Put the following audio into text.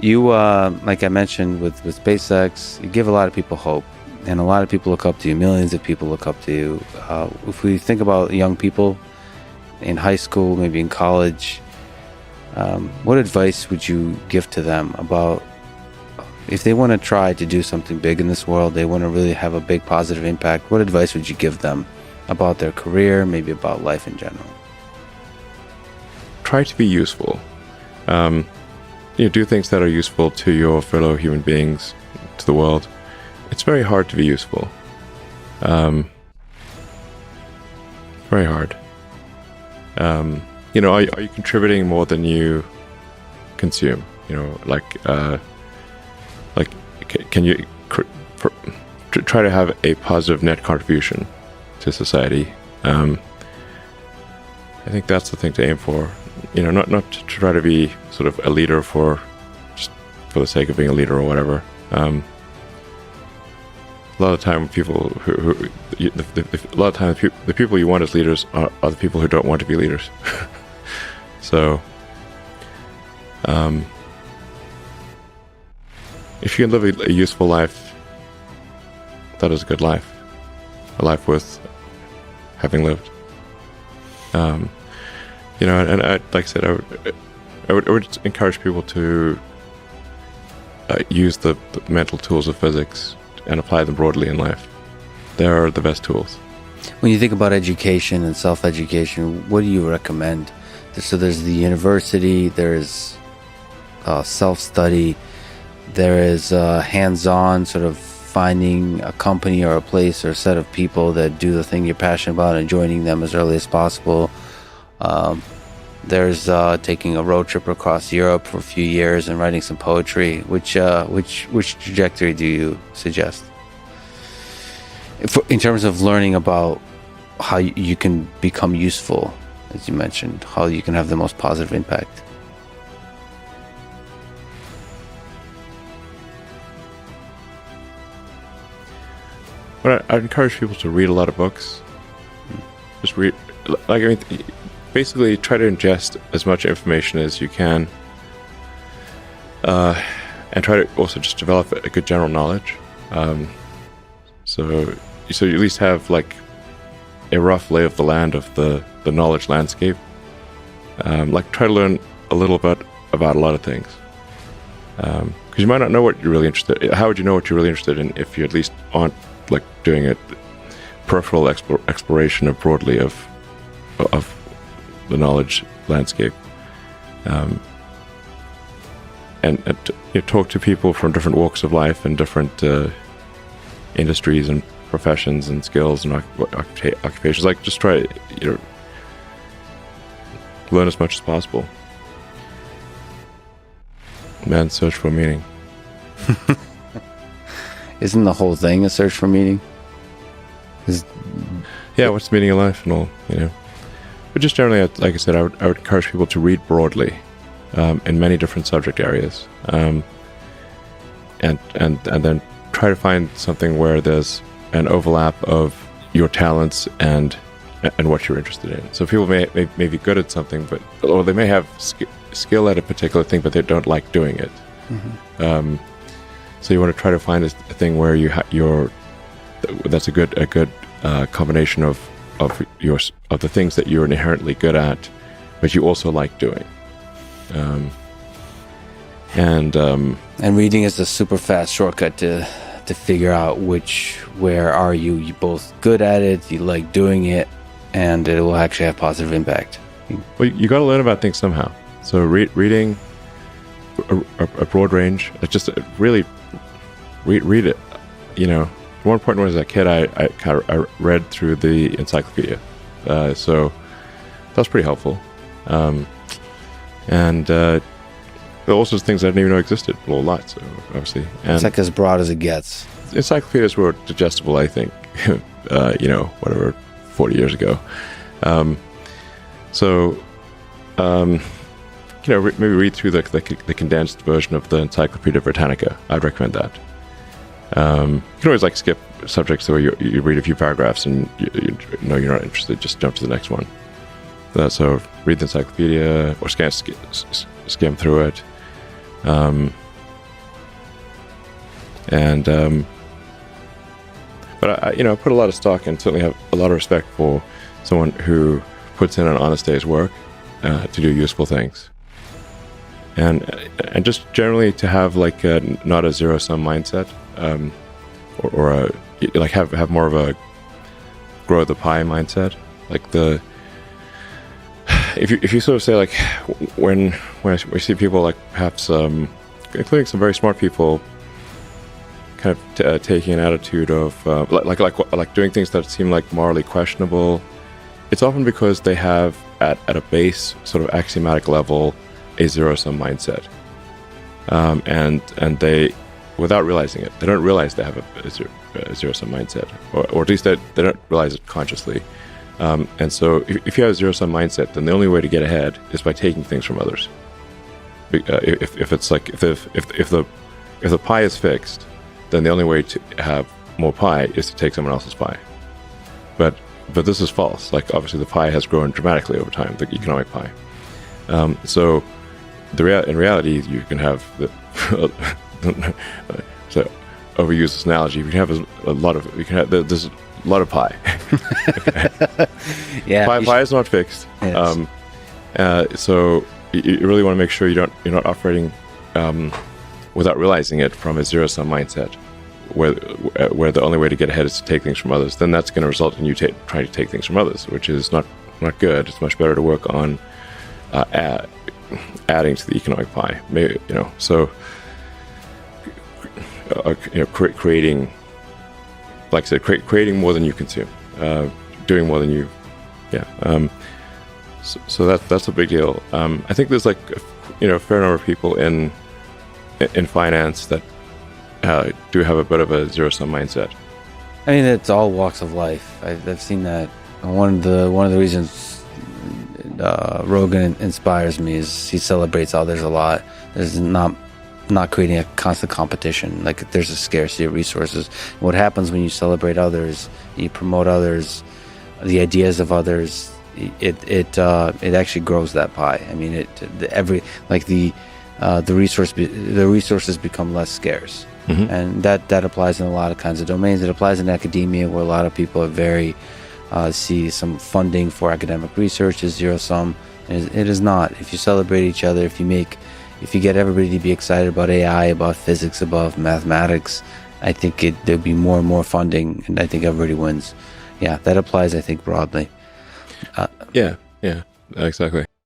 You, like I mentioned with SpaceX, you give a lot of people hope, and a lot of people look up to you. Millions of people look up to you. If we think about young people in high school, maybe in college, what advice would you give to them about if they want to try to do something big in this world, they want to really have a big positive impact? What advice would you give them about their career, maybe about life in general? Try to be useful. Do things that are useful to your fellow human beings, to the world. It's very hard to be useful. Very hard. Are you contributing more than you consume? Can you try to have a positive net contribution to society? I think that's the thing to aim for. Not to try to be sort of a leader for the sake of being a leader or whatever. A lot of the time, the people you want as leaders are the people who don't want to be leaders. So, if you can live a useful life, that is a good life, a life worth having lived. And like I said, I would encourage people to use the mental tools of physics and apply them broadly in life. They are the best tools. When you think about education and self-education, what do you recommend? So there's the university, there's self-study, there is hands-on, sort of finding a company or a place or a set of people that do the thing you're passionate about and joining them as early as possible. There's taking a road trip across Europe for a few years and writing some poetry. Which trajectory do you suggest? In terms of learning about how you can become useful, as you mentioned, how you can have the most positive impact. But I'd encourage people to read a lot of books. Just read, basically try to ingest as much information as you can, and try to also just develop a good general knowledge. So you at least have like a rough lay of the land of the knowledge landscape. Try to learn a little bit about a lot of things. Because you might not know what you're really interested in. How would you know what you're really interested in if you at least aren't like doing a peripheral exploration of broadly of the knowledge landscape? And talk to people from different walks of life and different industries and professions and skills and occupations. Like, just try to learn as much as possible. Man's search for meaning. Isn't the whole thing a search for meaning? Yeah, what's the meaning of life and all, But just generally, like I said, I would encourage people to read broadly in many different subject areas, and then try to find something where there's an overlap of your talents and what you're interested in. So people may be good at something, or they may have skill at a particular thing, but they don't like doing it. Mm-hmm. So you want to try to find a thing where that's a good combination of the things that you're inherently good at, but you also like doing. And reading is a super fast shortcut to figure out where are you both good at it, you like doing it, and it will actually have positive impact. Well, you got to learn about things somehow. So reading a broad range, just really read it. At one point when I was a kid, I read through the encyclopedia, so that was pretty helpful. And there are also things I didn't even know existed, a lot, so obviously. And it's like as broad as it gets. Encyclopedias were digestible, I think, 40 years ago. Maybe read through the condensed version of the Encyclopedia Britannica. I'd recommend that. You can always skip subjects where you read a few paragraphs and you know you're not interested, just jump to the next one. So read the encyclopedia or skim through it. And but I put a lot of stock and certainly have a lot of respect for someone who puts in an honest day's work to do useful things. And just generally to have like not a zero-sum mindset, or like have more of a grow the pie mindset. Like if you sort of say, like, when we see people like perhaps including some very smart people kind of taking an attitude of like doing things that seem like morally questionable, it's often because they have at a base sort of axiomatic level a zero-sum mindset, and they, without realizing it, they don't realize they have a zero-sum mindset, or at least they don't realize it consciously. And so if you have a zero-sum mindset, then the only way to get ahead is by taking things from others. If it's like if the pie is fixed, then the only way to have more pie is to take someone else's pie. But this is false. Like, obviously the pie has grown dramatically over time, the economic pie. So in reality, you can have so overuse this analogy. You can have there's a lot of pie. Yeah, pie is not fixed. Yes. So you really want to make sure you're not operating without realizing it from a zero-sum mindset, where the only way to get ahead is to take things from others. Then that's going to result in you trying to take things from others, which is not good. It's much better to work on adding to the economic pie. Maybe, so creating, like I said, creating more than you consume, doing more than you, so that's a big deal. I think there's like a fair number of people in finance that do have a bit of a zero-sum mindset. I mean, it's all walks of life. I've seen that. One of the reasons Rogan inspires me is he celebrates others a lot. There's not creating a constant competition. Like, there's a scarcity of resources. What happens when you celebrate others, you promote others, the ideas of others, it actually grows that pie. I mean, the resources become less scarce. Mm-hmm. And that applies in a lot of kinds of domains. It applies in academia, where a lot of people are very see some funding for academic research as zero-sum. It is not. If you celebrate each other, if you get everybody to be excited about AI, about physics, about mathematics, I think there'll be more and more funding, and I think everybody wins. Yeah, that applies, I think, broadly. Yeah, exactly.